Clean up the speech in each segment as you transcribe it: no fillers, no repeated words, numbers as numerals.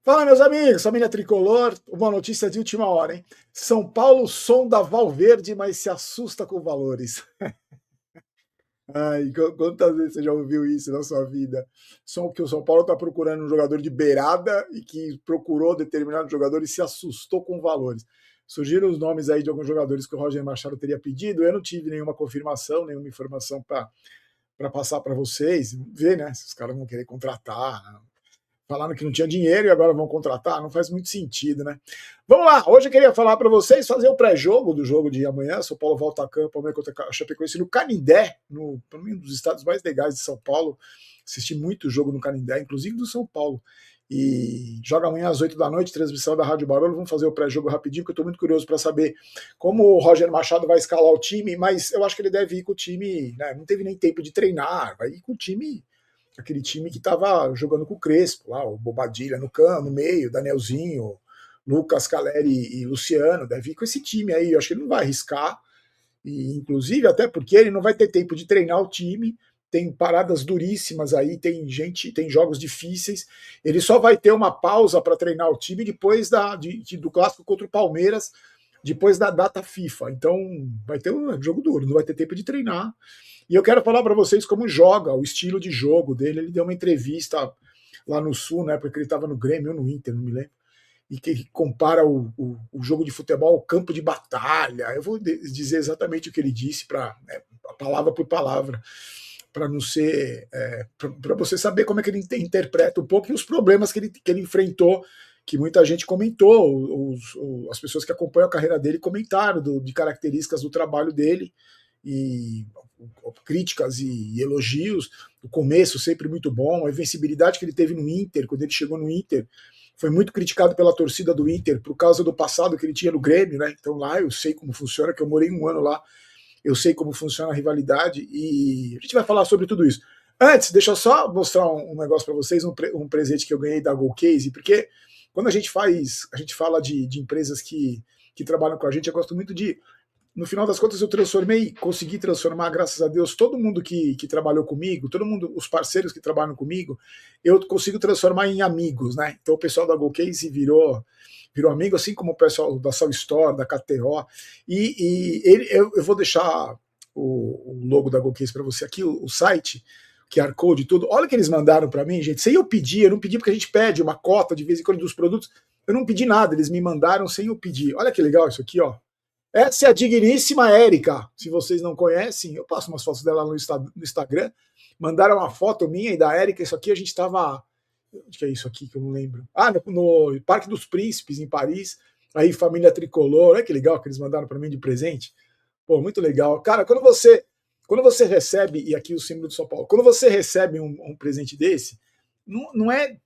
Fala, meus amigos, família tricolor. Uma notícia de última hora, hein? São Paulo sonda Valverde, mas se assusta com valores. Ai, quantas vezes você já ouviu isso na sua vida? Só que o São Paulo está procurando um jogador de beirada e que procurou determinado jogador e se assustou com valores. Surgiram os nomes aí de alguns jogadores que o Roger Machado teria pedido. Eu não tive nenhuma confirmação, nenhuma informação para passar para vocês. Ver, né? Se os caras vão querer contratar, falaram que não tinha dinheiro e agora vão contratar, não faz muito sentido, né? Vamos lá, hoje eu queria falar para vocês, fazer o pré-jogo do jogo de amanhã. São Paulo volta a campo amanhã contra a Chapecoense no Canindé, para mim, um dos estados mais legais de São Paulo. Assisti muito jogo no Canindé, inclusive do São Paulo. E joga amanhã às 8 da noite, transmissão da Rádio Barulho. Vamos fazer o pré-jogo rapidinho, porque eu estou muito curioso para saber como o Roger Machado vai escalar o time, mas eu acho que ele deve ir com o time, né? Não teve nem tempo de treinar, vai ir com o time, aquele time que estava jogando com o Crespo, lá, o Bobadilha no meio, Danielzinho, Lucas, Caleri e Luciano, deve ir com esse time aí. Eu acho que ele não vai arriscar, e inclusive até porque ele não vai ter tempo de treinar o time. Tem paradas duríssimas aí, tem jogos difíceis. Ele só vai ter uma pausa para treinar o time depois do clássico contra o Palmeiras, depois da data FIFA. Então vai ter um jogo duro, não vai ter tempo de treinar. E eu quero falar para vocês como joga, o estilo de jogo dele. Ele deu uma entrevista lá no Sul, né, porque ele estava no Grêmio ou no Inter, não me lembro, e que compara o jogo de futebol ao campo de batalha. Eu vou dizer exatamente o que ele disse, palavra por palavra, para não ser. Para você saber como é que ele interpreta um pouco e os problemas que ele enfrentou, que muita gente comentou, as pessoas que acompanham a carreira dele comentaram de características do trabalho dele, e críticas e elogios. O começo sempre muito bom, a invencibilidade que ele teve no Inter, quando ele chegou no Inter, foi muito criticado pela torcida do Inter por causa do passado que ele tinha no Grêmio, né? Então lá eu sei como funciona, que eu morei um ano lá, eu sei como funciona a rivalidade, e a gente vai falar sobre tudo isso. Antes, deixa eu só mostrar um negócio para vocês, um presente que eu ganhei da GoCase, porque quando a gente fala de empresas que trabalham com a gente, eu gosto muito de, no final das contas, eu consegui transformar, graças a Deus, todo mundo que trabalhou comigo, todo mundo, os parceiros que trabalham comigo, eu consigo transformar em amigos, né? Então o pessoal da GoCase virou amigo, assim como o pessoal da Sal Store, da KTO, eu vou deixar o logo da GoCase para você aqui, o site, QR Code e tudo. Olha o que eles mandaram para mim, gente, sem eu pedir, eu não pedi porque a gente pede uma cota de vez em quando dos produtos, eu não pedi nada, eles me mandaram sem eu pedir. Olha que legal isso aqui, ó. Essa é a digníssima Érica. Se vocês não conhecem, eu passo umas fotos dela no Instagram. Mandaram uma foto minha e da Érica. Isso aqui a gente estava. Onde que é isso aqui que eu não lembro? Ah, no Parque dos Príncipes, em Paris. Aí, família tricolor. Olha que legal que eles mandaram para mim de presente. Pô, muito legal. Cara, quando você recebe, e aqui o símbolo do São Paulo, quando você recebe um presente desse, não é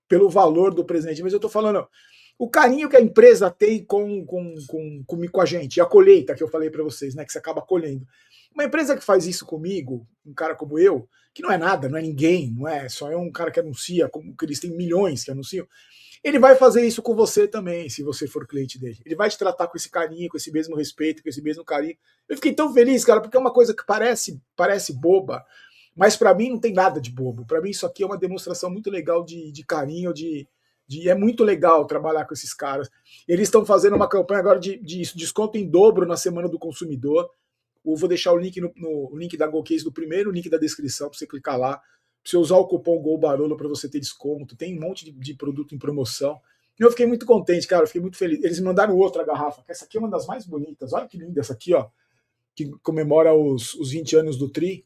pelo valor do presente, mas eu estou falando o carinho que a empresa tem com a gente, a colheita que eu falei para vocês, né, que você acaba colhendo. Uma empresa que faz isso comigo, um cara como eu, que não é nada, não é ninguém, não é só é um cara que anuncia, como que eles têm milhões que anunciam, ele vai fazer isso com você também, se você for cliente dele. Ele vai te tratar com esse carinho, com esse mesmo respeito, com esse mesmo carinho. Eu fiquei tão feliz, cara, porque é uma coisa que parece boba, mas para mim não tem nada de bobo. Para mim isso aqui é uma demonstração muito legal de carinho, é muito legal trabalhar com esses caras. Eles estão fazendo uma campanha agora de desconto em dobro na Semana do Consumidor. Eu vou deixar o link no link da GoCase do primeiro link da descrição para você clicar lá. Para você usar o cupom GOLBAROLO para você ter desconto. Tem um monte de produto em promoção. Eu fiquei muito contente, cara. Eu fiquei muito feliz. Eles me mandaram outra garrafa. Essa aqui é uma das mais bonitas. Olha que linda essa aqui, ó. Que comemora os 20 anos do Tri.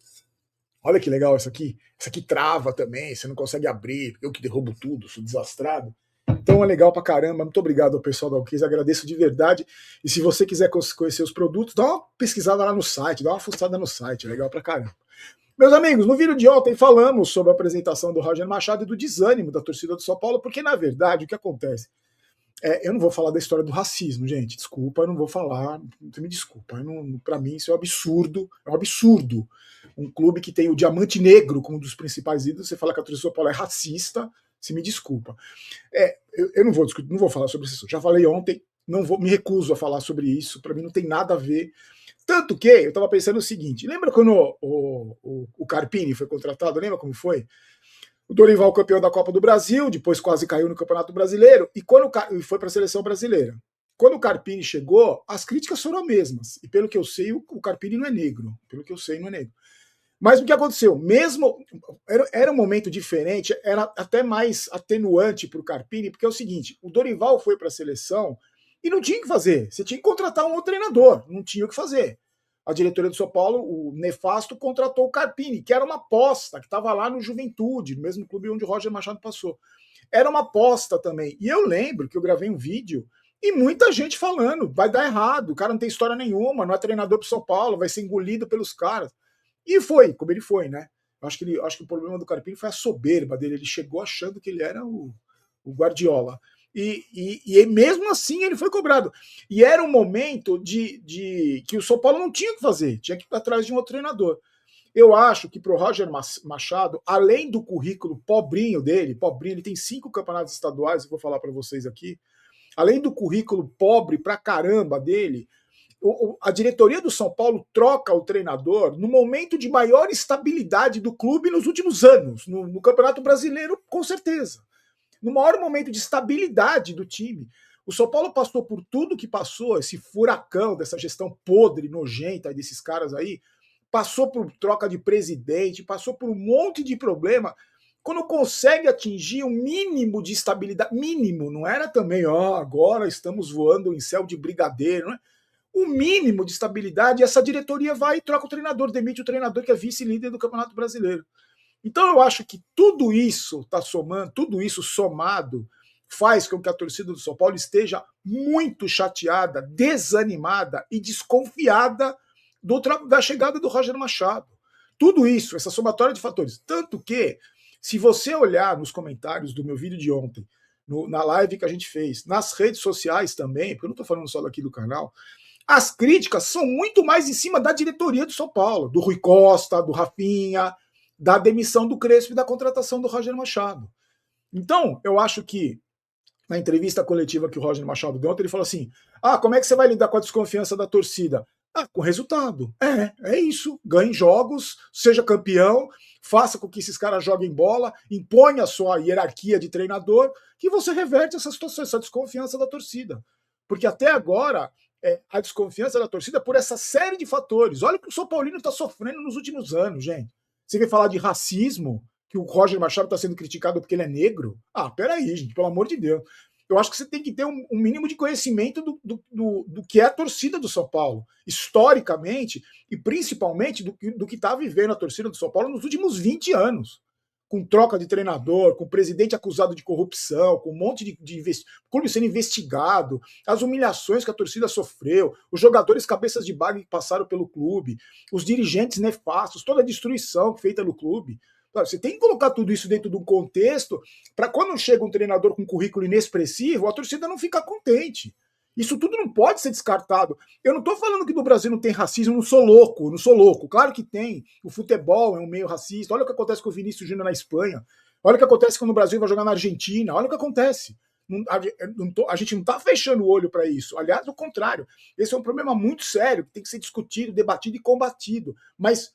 Olha que legal essa aqui. Essa aqui trava também, você não consegue abrir. Eu que derrubo tudo, sou desastrado. Então é legal pra caramba. Muito obrigado ao pessoal da Alquês, agradeço de verdade. E se você quiser conhecer os produtos, dá uma pesquisada lá no site, dá uma fuçada no site, é legal pra caramba. Meus amigos, no vídeo de ontem falamos sobre a apresentação do Roger Machado e do desânimo da torcida do São Paulo, porque na verdade o que acontece? Eu não vou falar da história do racismo, gente. Desculpa, eu não vou falar. Você me desculpa. Para mim, isso é um absurdo. É um absurdo. Um clube que tem o Diamante Negro como um dos principais ídolos, você fala que a torcida do São Paulo é racista, se me desculpa. Eu não vou discutir, não vou falar sobre isso. Já falei ontem, me recuso a falar sobre isso. Para mim, não tem nada a ver. Tanto que eu estava pensando o seguinte: lembra quando o Carpini foi contratado? Lembra como foi? O Dorival campeão da Copa do Brasil, depois quase caiu no Campeonato Brasileiro, e quando foi para a seleção brasileira. Quando o Carpini chegou, as críticas foram as mesmas. E pelo que eu sei, o Carpini não é negro. Pelo que eu sei, não é negro. Mas o que aconteceu? Mesmo era um momento diferente, era até mais atenuante para o Carpini, porque é o seguinte: o Dorival foi para a seleção e não tinha o que fazer. Você tinha que contratar um outro treinador, não tinha o que fazer. A diretoria do São Paulo, o Nefasto, contratou o Carpini, que era uma aposta, que estava lá no Juventude, no mesmo clube onde o Roger Machado passou. Era uma aposta também. E eu lembro que eu gravei um vídeo e muita gente falando, vai dar errado, o cara não tem história nenhuma, não é treinador para o São Paulo, vai ser engolido pelos caras. E foi, como ele foi, né? Acho que o problema do Carpini foi a soberba dele. Ele chegou achando que ele era o Guardiola. E mesmo assim ele foi cobrado. E era um momento de que o São Paulo não tinha o que fazer, tinha que ir atrás de um outro treinador. Eu acho que para o Roger Machado, além do currículo pobrinho dele, ele tem 5 campeonatos estaduais, eu vou falar para vocês aqui, além do currículo pobre pra caramba dele, a diretoria do São Paulo troca o treinador no momento de maior estabilidade do clube nos últimos anos, no Campeonato Brasileiro, com certeza. No maior momento de estabilidade do time. O São Paulo passou por tudo que passou, esse furacão dessa gestão podre, nojenta desses caras aí, passou por troca de presidente, passou por um monte de problema. Quando consegue atingir um mínimo de estabilidade, mínimo, não era também, agora estamos voando em céu de brigadeiro, não é? O mínimo de estabilidade, essa diretoria vai e troca o treinador, demite o treinador que é vice-líder do Campeonato Brasileiro. Então eu acho que tudo isso está somando, tudo isso somado faz com que a torcida do São Paulo esteja muito chateada, desanimada e desconfiada da chegada do Roger Machado. Tudo isso, essa somatória de fatores. Tanto que, se você olhar nos comentários do meu vídeo de ontem, na live que a gente fez, nas redes sociais também, porque eu não estou falando só daqui do canal, as críticas são muito mais em cima da diretoria do São Paulo, do Rui Costa, do Rafinha, da demissão do Crespo e da contratação do Roger Machado. Então, eu acho que na entrevista coletiva que o Roger Machado deu ontem, ele falou assim: como é que você vai lidar com a desconfiança da torcida? Com resultado. É isso. Ganhe jogos, seja campeão, faça com que esses caras joguem bola, imponha a sua hierarquia de treinador, que você reverte essa situação, essa desconfiança da torcida. Porque até agora, a desconfiança da torcida por essa série de fatores. Olha o que o São Paulino está sofrendo nos últimos anos, gente. Você vem falar de racismo, que o Roger Machado está sendo criticado porque ele é negro? Peraí, gente, pelo amor de Deus. Eu acho que você tem que ter um mínimo de conhecimento do que é a torcida do São Paulo, historicamente, e principalmente do que está vivendo a torcida do São Paulo nos últimos 20 anos. Com troca de treinador, com presidente acusado de corrupção, com um monte de clube sendo investigado, as humilhações que a torcida sofreu, os jogadores cabeças de bagre que passaram pelo clube, os dirigentes nefastos, toda a destruição feita no clube. Você tem que colocar tudo isso dentro de um contexto para quando chega um treinador com currículo inexpressivo, a torcida não ficar contente. Isso tudo não pode ser descartado. Eu não estou falando que no Brasil não tem racismo, não sou louco. Claro que tem. O futebol é um meio racista. Olha o que acontece com o Vinícius Júnior na Espanha. Olha o que acontece quando o Brasil vai jogar na Argentina. Olha o que acontece. A gente não está fechando o olho para isso. Aliás, ao contrário. Esse é um problema muito sério que tem que ser discutido, debatido e combatido. Mas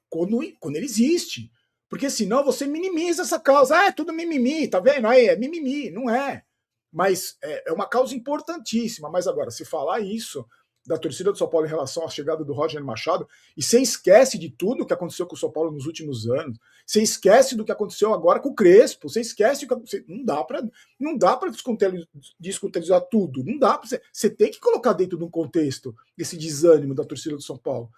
quando ele existe. Porque senão você minimiza essa causa. É tudo mimimi, tá vendo? Aí é mimimi. Não é. Mas é uma causa importantíssima. Mas agora, se falar isso da torcida do São Paulo em relação à chegada do Roger Machado, e você esquece de tudo que aconteceu com o São Paulo nos últimos anos, você esquece do que aconteceu agora com o Crespo, você esquece do que não dá para descontextualizar tudo, não dá para você tem que colocar dentro de um contexto esse desânimo da torcida do São Paulo.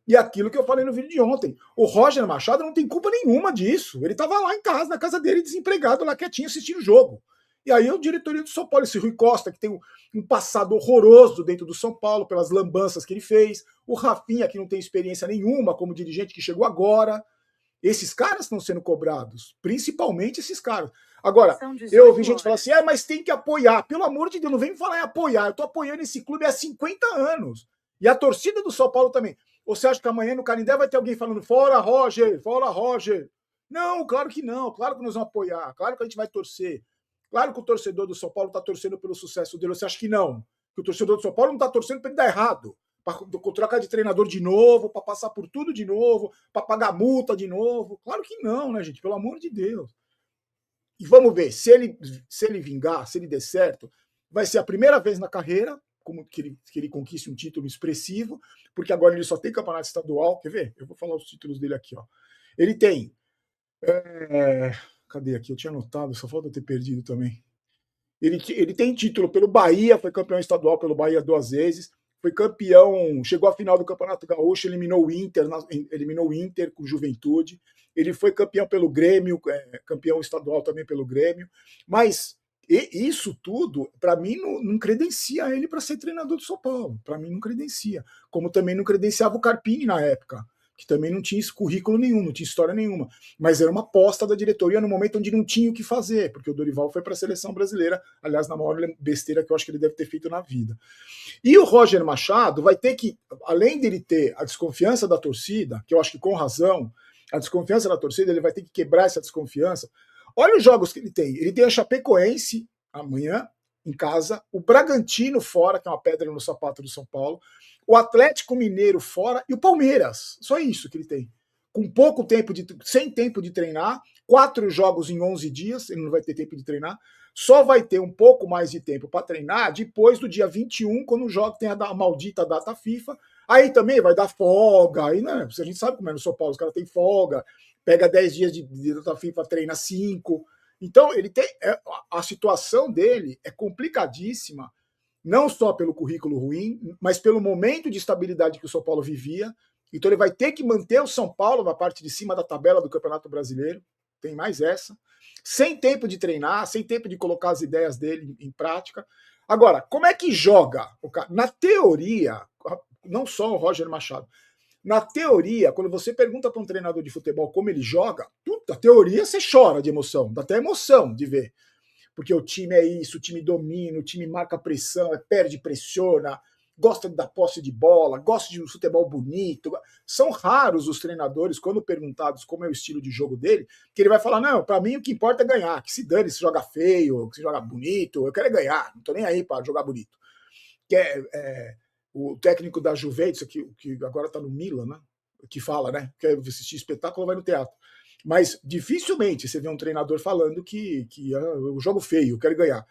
E aquilo que eu falei no vídeo de ontem, o Roger Machado não tem culpa nenhuma disso. Ele estava lá em casa, na casa dele, desempregado, lá quietinho, assistindo o jogo. E aí o diretoria do São Paulo, esse Rui Costa, que tem um passado horroroso dentro do São Paulo, pelas lambanças que ele fez, o Rafinha, que não tem experiência nenhuma como dirigente, que chegou agora. Esses caras estão sendo cobrados, principalmente esses caras. Agora, eu ouvi gente falar assim, mas tem que apoiar. Pelo amor de Deus, não vem me falar em apoiar. Eu tô apoiando esse clube há 50 anos. E a torcida do São Paulo também. Ou você acha que amanhã no Canindé vai ter alguém falando fora Roger, fora Roger? Não, claro que não. Claro que nós vamos apoiar. Claro que a gente vai torcer. Claro que o torcedor do São Paulo está torcendo pelo sucesso dele. Você acha que não? Que o torcedor do São Paulo não está torcendo para ele dar errado. Para trocar de treinador de novo, para passar por tudo de novo, para pagar multa de novo. Claro que não, né, gente? Pelo amor de Deus. E vamos ver, se ele vingar, se ele der certo, vai ser a primeira vez na carreira como que ele conquiste um título expressivo, porque agora ele só tem campeonato estadual. Quer ver? Eu vou falar os títulos dele aqui. Ó. Ele tem... cadê aqui? Eu tinha anotado, só falta ter perdido também. Ele tem título pelo Bahia, foi campeão estadual pelo Bahia 2 vezes, foi campeão, chegou à final do Campeonato Gaúcho, eliminou o Inter com Juventude, ele foi campeão pelo Grêmio, campeão estadual também pelo Grêmio, mas isso tudo, para mim, não credencia ele para ser treinador do São Paulo, para mim não credencia, como também não credenciava o Carpini na época, que também não tinha currículo nenhum, não tinha história nenhuma, mas era uma aposta da diretoria no momento onde não tinha o que fazer, porque o Dorival foi para a seleção brasileira, aliás, na maior besteira que eu acho que ele deve ter feito na vida. E o Roger Machado vai ter que, além dele ter a desconfiança da torcida, que eu acho que com razão, a desconfiança da torcida, ele vai ter que quebrar essa desconfiança. Olha os jogos que ele tem. Ele tem a Chapecoense amanhã, em casa, o Bragantino fora, que é uma pedra no sapato do São Paulo, o Atlético Mineiro fora e o Palmeiras. Só isso que ele tem. Com pouco tempo, sem tempo de treinar, 4 jogos em 11 dias, ele não vai ter tempo de treinar, só vai ter um pouco mais de tempo para treinar depois do dia 21, quando o jogo tem a maldita data FIFA. Aí também vai dar folga, aí, né? A gente sabe como é no São Paulo, os caras têm folga, pega 10 dias de data FIFA, treina 5. Então, ele tem. A situação dele é complicadíssima, não só pelo currículo ruim, mas pelo momento de estabilidade que o São Paulo vivia. Então ele vai ter que manter o São Paulo na parte de cima da tabela do Campeonato Brasileiro, tem mais essa, sem tempo de treinar, sem tempo de colocar as ideias dele em prática. Agora, como é que joga? Na teoria, não só o Roger Machado, na teoria, quando você pergunta para um treinador de futebol como ele joga, a teoria você chora de emoção, dá até emoção de ver. Porque o time é isso, o time domina, o time marca pressão, perde, pressiona, gosta da posse de bola, gosta de um futebol bonito. São raros os treinadores, quando perguntados como é o estilo de jogo dele, que ele vai falar, não, para mim o que importa é ganhar, que se dane se joga feio, se joga bonito, eu quero é ganhar, não tô nem aí para jogar bonito. Que o técnico da Juventus, que agora está no Milan, né, que fala, né, quer assistir espetáculo, vai no teatro. Mas dificilmente você vê um treinador falando que eu jogo feio, eu quero ganhar.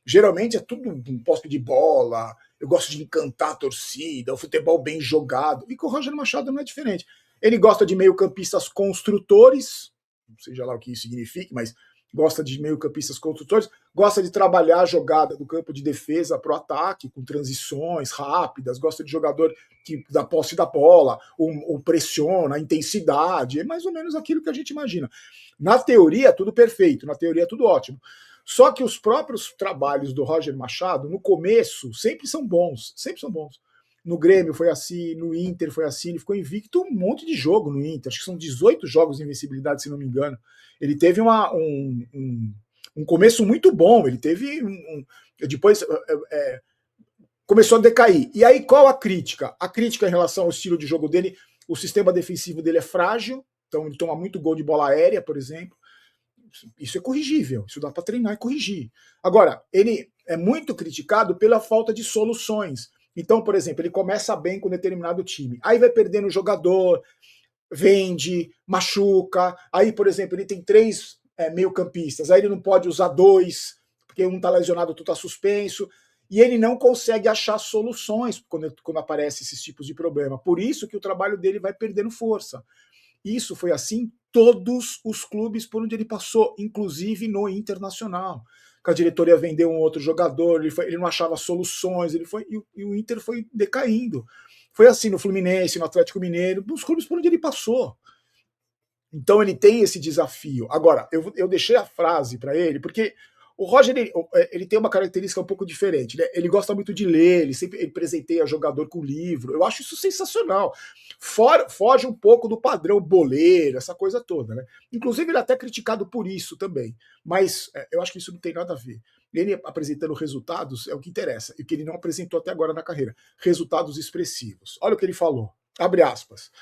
Geralmente é tudo um posse de bola, eu gosto de encantar a torcida, o futebol bem jogado. E com o Roger Machado não é diferente. Ele gosta de meio-campistas construtores, seja lá o que isso signifique, mas gosta de meio-campistas construtores, gosta de trabalhar a jogada do campo de defesa para o ataque, com transições rápidas, gosta de jogador que dá posse da bola, o pressiona, a intensidade, é mais ou menos aquilo que a gente imagina. Na teoria, tudo perfeito, na teoria, tudo ótimo. Só que os próprios trabalhos do Roger Machado, no começo, sempre são bons, sempre são bons. No Grêmio foi assim, no Inter foi assim, ele ficou invicto um monte de jogo no Inter, acho que são 18 jogos de invencibilidade, se não me engano. Ele teve um começo muito bom, ele teve depois começou a decair. E aí qual a crítica? A crítica em relação ao estilo de jogo dele, o sistema defensivo dele é frágil, então ele toma muito gol de bola aérea, por exemplo. Isso é corrigível, isso dá para treinar e corrigir. Agora, ele é muito criticado pela falta de soluções. Então, por exemplo, ele começa bem com determinado time, aí vai perdendo o jogador, vende, machuca, aí, por exemplo, ele tem 3 meio-campistas, aí ele não pode usar 2, porque um está lesionado, outro está suspenso, e ele não consegue achar soluções quando aparecem esses tipos de problema. Por isso que o trabalho dele vai perdendo força. Isso foi assim todos os clubes por onde ele passou, inclusive no Internacional. Que a diretoria vendeu um outro jogador, ele não achava soluções, e o Inter foi decaindo. Foi assim no Fluminense, no Atlético Mineiro, nos clubes por onde ele passou. Então ele tem esse desafio. Agora, eu deixei a frase para ele, porque o Roger ele tem uma característica um pouco diferente. Né? Ele gosta muito de ler, ele presenteia jogador com livro. Eu acho isso sensacional. Foge um pouco do padrão boleiro, essa coisa toda. Né? Inclusive, ele é até criticado por isso também. Mas eu acho que isso não tem nada a ver. Ele apresentando resultados é o que interessa, e o que ele não apresentou até agora na carreira. Resultados expressivos. Olha o que ele falou. Abre aspas.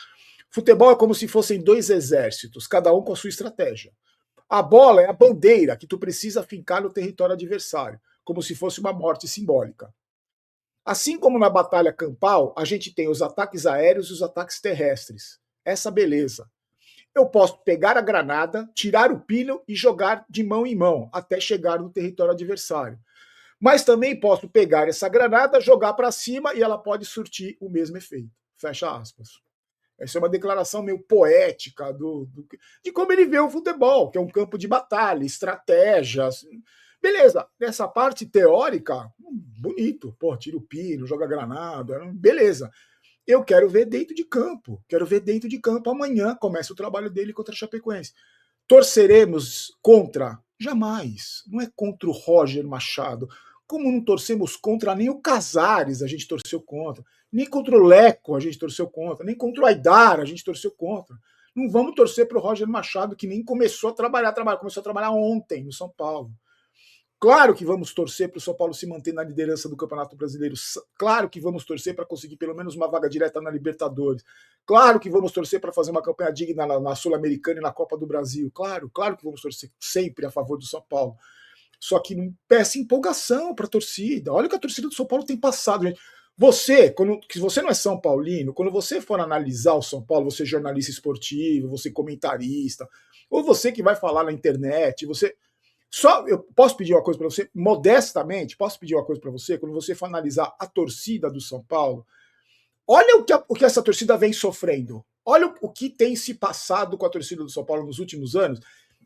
Futebol é como se fossem 2 exércitos, cada um com a sua estratégia. A bola é a bandeira que tu precisa fincar no território adversário, como se fosse uma morte simbólica. Assim como na batalha campal, a gente tem os ataques aéreos e os ataques terrestres. Essa beleza. eu posso pegar a granada, tirar o pino e jogar de mão em mão até chegar no território adversário. Mas também posso pegar essa granada, jogar para cima e ela pode surtir o mesmo efeito. Fecha aspas. Essa é uma declaração meio poética de como ele vê o futebol, que é um campo de batalha, estratégia. Beleza, nessa parte teórica, bonito. Pô, tira o pino, joga granada, beleza. Eu quero ver dentro de campo. Quero ver dentro de campo. Amanhã começa o trabalho dele contra a Chapecoense. Torceremos contra? Jamais. Não é contra o Roger Machado. Como não torcemos contra nem o Casares, a gente torceu contra. Nem contra o Leco a gente torceu contra. Nem contra o Aidar a gente torceu contra. Não vamos torcer para o Roger Machado, que nem começou a trabalhar. Começou a trabalhar ontem no São Paulo. Claro que vamos torcer para o São Paulo se manter na liderança do Campeonato Brasileiro. Claro que vamos torcer para conseguir pelo menos uma vaga direta na Libertadores. Claro que vamos torcer para fazer uma campanha digna na Sul-Americana e na Copa do Brasil. Claro que vamos torcer sempre a favor do São Paulo. Só que não peça empolgação para a torcida. Olha o que a torcida do São Paulo tem passado, gente. Você, se você não é São Paulino, quando você for analisar o São Paulo, você é jornalista esportivo, você é comentarista, ou você que vai falar na internet, eu posso pedir uma coisa para você, modestamente, quando você for analisar a torcida do São Paulo, olha o que essa torcida vem sofrendo. Olha o que tem se passado com a torcida do São Paulo nos últimos anos.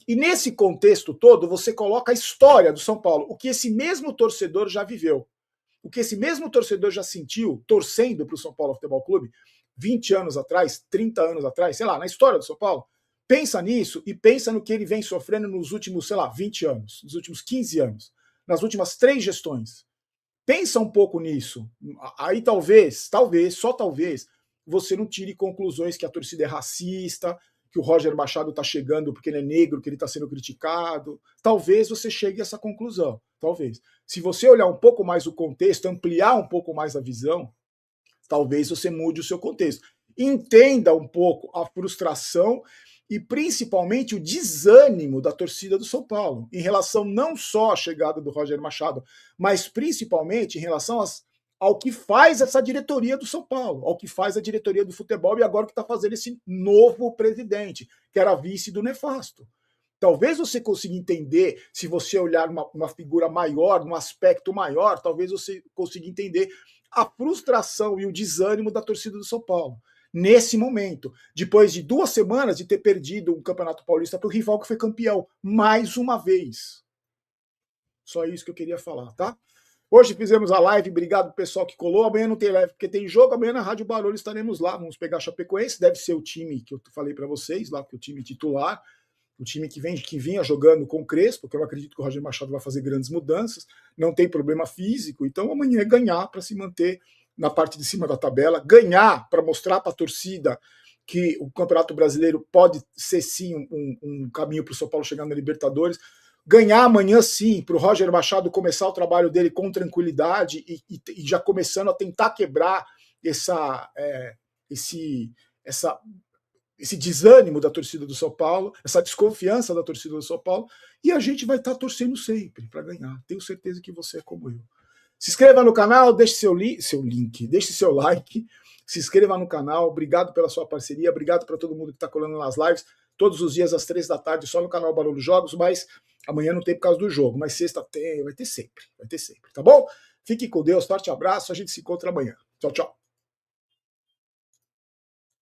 E nesse contexto todo, você coloca a história do São Paulo, o que esse mesmo torcedor já viveu, o que esse mesmo torcedor já sentiu torcendo para o São Paulo Futebol Clube 20 anos atrás, 30 anos atrás, sei lá, na história do São Paulo. Pensa nisso e pensa no que ele vem sofrendo nos últimos, 20 anos, nos últimos 15 anos, nas últimas 3 gestões. Pensa um pouco nisso. Aí só talvez, você não tire conclusões que a torcida é racista, que o Roger Machado está chegando porque ele é negro, que ele está sendo criticado. Talvez você chegue a essa conclusão. Talvez. Se você olhar um pouco mais o contexto, ampliar um pouco mais a visão, talvez você mude o seu contexto. Entenda um pouco a frustração e principalmente o desânimo da torcida do São Paulo, em relação não só à chegada do Roger Machado, mas principalmente em relação ao que faz essa diretoria do São Paulo, ao que faz a diretoria do futebol e agora que está fazendo esse novo presidente, que era vice do nefasto. Talvez você consiga entender, se você olhar uma figura maior, num aspecto maior, talvez você consiga entender a frustração e o desânimo da torcida do São Paulo. Nesse momento, depois de 2 semanas de ter perdido um Campeonato Paulista para o rival que foi campeão, mais uma vez. Só isso que eu queria falar, tá? Hoje fizemos a live, obrigado pessoal que colou. Amanhã não tem live porque tem jogo, amanhã na Rádio Barulho estaremos lá, vamos pegar a Chapecoense, deve ser o time que eu falei para vocês, lá, que é o time titular, o time que vinha jogando com o Crespo, porque eu acredito que o Roger Machado vai fazer grandes mudanças, não tem problema físico, então amanhã é ganhar para se manter na parte de cima da tabela, ganhar para mostrar para a torcida que o Campeonato Brasileiro pode ser sim um caminho para o São Paulo chegar na Libertadores, ganhar amanhã sim, para o Roger Machado começar o trabalho dele com tranquilidade e já começando a tentar quebrar esse desânimo da torcida do São Paulo, essa desconfiança da torcida do São Paulo, e a gente vai estar torcendo sempre para ganhar. Tenho certeza que você é como eu. Se inscreva no canal, deixe seu link, deixe seu like, se inscreva no canal, obrigado pela sua parceria, obrigado para todo mundo que está colando nas lives, todos os dias às 3 da tarde, só no canal Barulho Jogos, mas amanhã não tem por causa do jogo, mas sexta tem, vai ter sempre, tá bom? Fique com Deus, forte abraço, a gente se encontra amanhã. Tchau, tchau.